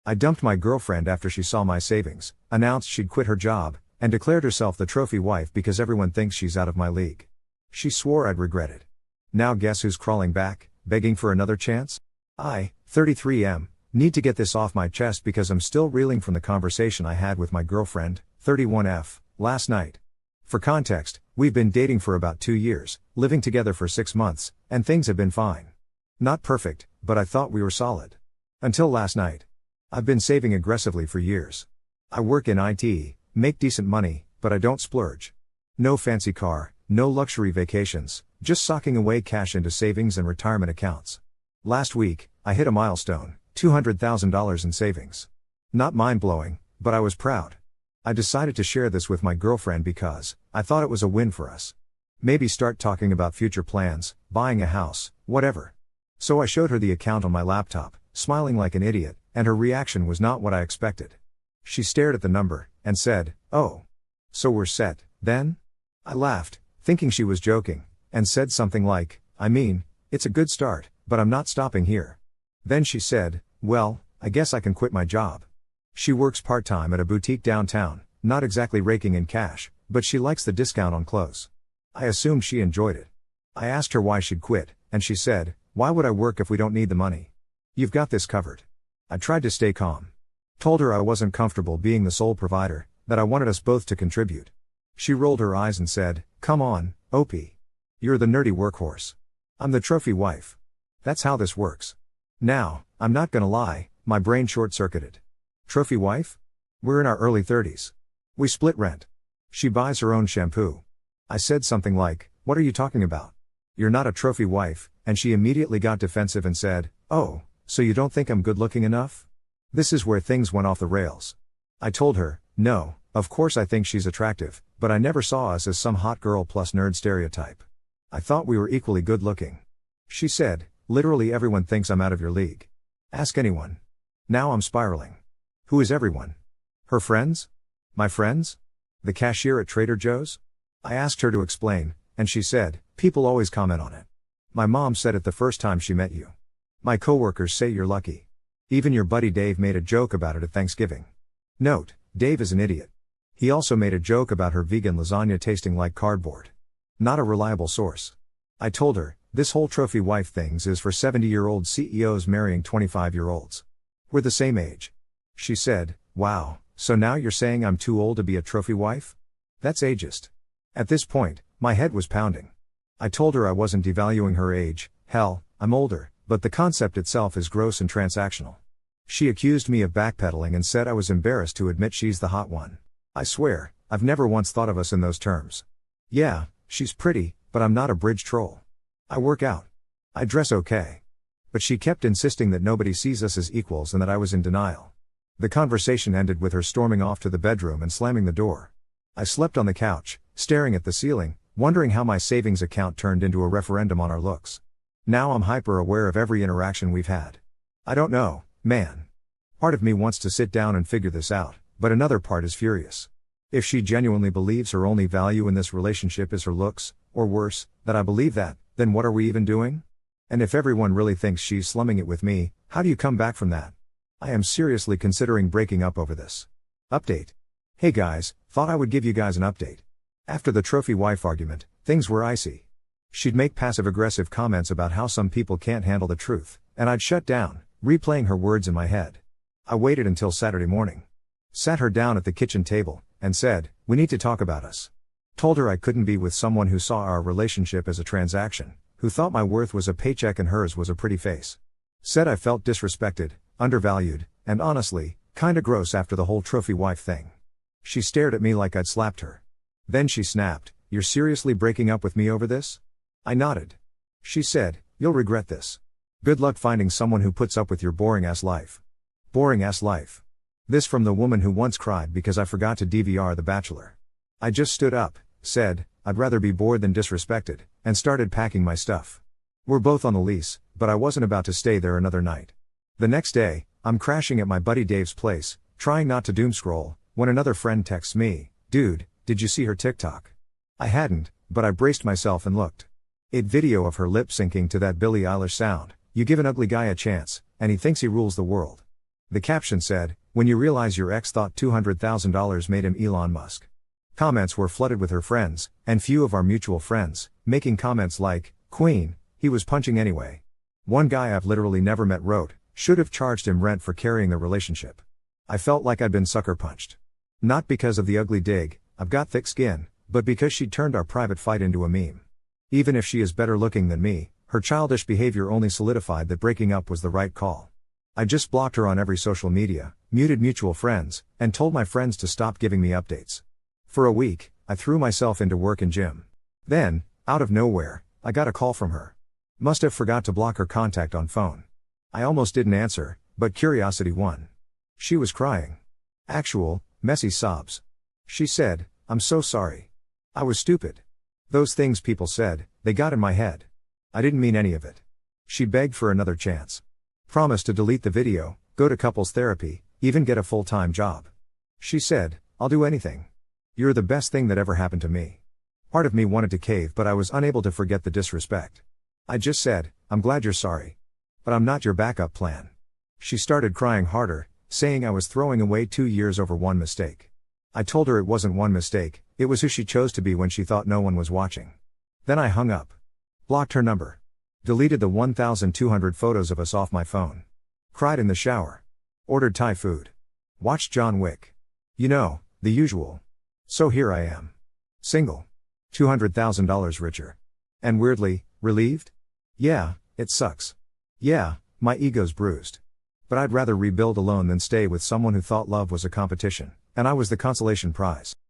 I dumped my girlfriend after she saw my savings, announced she'd quit her job, and declared herself the trophy wife because everyone thinks she's out of my league. She swore I'd regret it. Now guess who's crawling back, begging for another chance? I, 33M, need to get this off my chest because I'm still reeling from the conversation I had with my girlfriend, 31F, last night. For context, we've been dating for about 2 years, living together for 6 months, and things have been fine. Not perfect, but I thought we were solid. Until last night. I've been saving aggressively for years. I work in IT, make decent money, but I don't splurge. No fancy car, no luxury vacations, just socking away cash into savings and retirement accounts. Last week, I hit a milestone, $200,000 in savings. Not mind-blowing, but I was proud. I decided to share this with my girlfriend because I thought it was a win for us. Maybe start talking about future plans, buying a house, whatever. So I showed her the account on my laptop, smiling like an idiot, and her reaction was not what I expected. She stared at the number, and said, "Oh. So we're set, then?" I laughed, thinking she was joking, and said something like, "I mean, it's a good start, but I'm not stopping here." Then she said, "Well, I guess I can quit my job." She works part-time at a boutique downtown, not exactly raking in cash, but she likes the discount on clothes. I assumed she enjoyed it. I asked her why she'd quit, and she said, "Why would I work if we don't need the money? You've got this covered." I tried to stay calm. Told her I wasn't comfortable being the sole provider, that I wanted us both to contribute. She rolled her eyes and said, "Come on, OP. You're the nerdy workhorse. I'm the trophy wife. That's how this works." Now, I'm not gonna lie, my brain short-circuited. Trophy wife? We're in our early 30s. We split rent. She buys her own shampoo. I said something like, "What are you talking about? You're not a trophy wife," and she immediately got defensive and said, "Oh, so you don't think I'm good looking enough?" This is where things went off the rails. I told her, "No, of course I think she's attractive, but I never saw us as some hot girl plus nerd stereotype. I thought we were equally good looking." She said, "Literally everyone thinks I'm out of your league. Ask anyone." Now I'm spiraling. Who is everyone? Her friends? My friends? The cashier at Trader Joe's? I asked her to explain, and she said, "People always comment on it. My mom said it the first time she met you. My coworkers say you're lucky. Even your buddy Dave made a joke about it at Thanksgiving." Note, Dave is an idiot. He also made a joke about her vegan lasagna tasting like cardboard. Not a reliable source. I told her, this whole trophy wife things is for 70-year-old CEOs marrying 25-year-olds. We're the same age. She said, "Wow, so now you're saying I'm too old to be a trophy wife? That's ageist." At this point, my head was pounding. I told her I wasn't devaluing her age, hell, I'm older, but the concept itself is gross and transactional. She accused me of backpedaling and said I was embarrassed to admit she's the hot one. I swear, I've never once thought of us in those terms. Yeah, she's pretty, but I'm not a bridge troll. I work out. I dress okay. But she kept insisting that nobody sees us as equals and that I was in denial. The conversation ended with her storming off to the bedroom and slamming the door. I slept on the couch, staring at the ceiling, wondering how my savings account turned into a referendum on our looks. Now I'm hyper aware of every interaction we've had. I don't know, man. Part of me wants to sit down and figure this out, but another part is furious. If she genuinely believes her only value in this relationship is her looks, or worse, that I believe that, then what are we even doing? And if everyone really thinks she's slumming it with me, how do you come back from that? I am seriously considering breaking up over this. Update. Hey guys, thought I would give you guys an update. After the trophy wife argument, things were icy. She'd make passive-aggressive comments about how some people can't handle the truth, and I'd shut down, replaying her words in my head. I waited until Saturday morning. Sat her down at the kitchen table, and said, "We need to talk about us." Told her I couldn't be with someone who saw our relationship as a transaction, who thought my worth was a paycheck and hers was a pretty face. Said I felt disrespected, undervalued, and honestly, kinda gross after the whole trophy wife thing. She stared at me like I'd slapped her. Then she snapped, "You're seriously breaking up with me over this?" I nodded. She said, "You'll regret this. Good luck finding someone who puts up with your boring-ass life." Boring-ass life. This from the woman who once cried because I forgot to DVR The Bachelor. I just stood up, said, "I'd rather be bored than disrespected," and started packing my stuff. We're both on the lease, but I wasn't about to stay there another night. The next day, I'm crashing at my buddy Dave's place, trying not to doomscroll, when another friend texts me, "Dude, did you see her TikTok?" I hadn't, but I braced myself and looked. It video of her lip syncing to that Billie Eilish sound, "You give an ugly guy a chance, and he thinks he rules the world." The caption said, "When you realize your ex thought $200,000 made him Elon Musk." Comments were flooded with her friends, and few of our mutual friends, making comments like, "Queen, he was punching anyway." One guy I've literally never met wrote, "Should have charged him rent for carrying the relationship." I felt like I'd been sucker punched. Not because of the ugly dig, I've got thick skin, but because she'd turned our private fight into a meme. Even if she is better looking than me, her childish behavior only solidified that breaking up was the right call. I just blocked her on every social media, muted mutual friends, and told my friends to stop giving me updates. For a week, I threw myself into work and gym. Then, out of nowhere, I got a call from her. Must have forgot to block her contact on phone. I almost didn't answer, but curiosity won. She was crying. Actual, messy sobs. She said, "I'm so sorry. I was stupid. Those things people said, they got in my head. I didn't mean any of it." She begged for another chance. Promised to delete the video, go to couples therapy, even get a full-time job. She said, "I'll do anything. You're the best thing that ever happened to me." Part of me wanted to cave, but I was unable to forget the disrespect. I just said, "I'm glad you're sorry. But I'm not your backup plan." She started crying harder, saying I was throwing away 2 years over one mistake. I told her it wasn't one mistake, it was who she chose to be when she thought no one was watching. Then I hung up. Blocked her number. Deleted the 1,200 photos of us off my phone. Cried in the shower. Ordered Thai food. Watched John Wick. You know, the usual. So here I am. Single. $200,000 richer. And weirdly, relieved? Yeah, it sucks. Yeah, my ego's bruised. But I'd rather rebuild alone than stay with someone who thought love was a competition, and I was the consolation prize.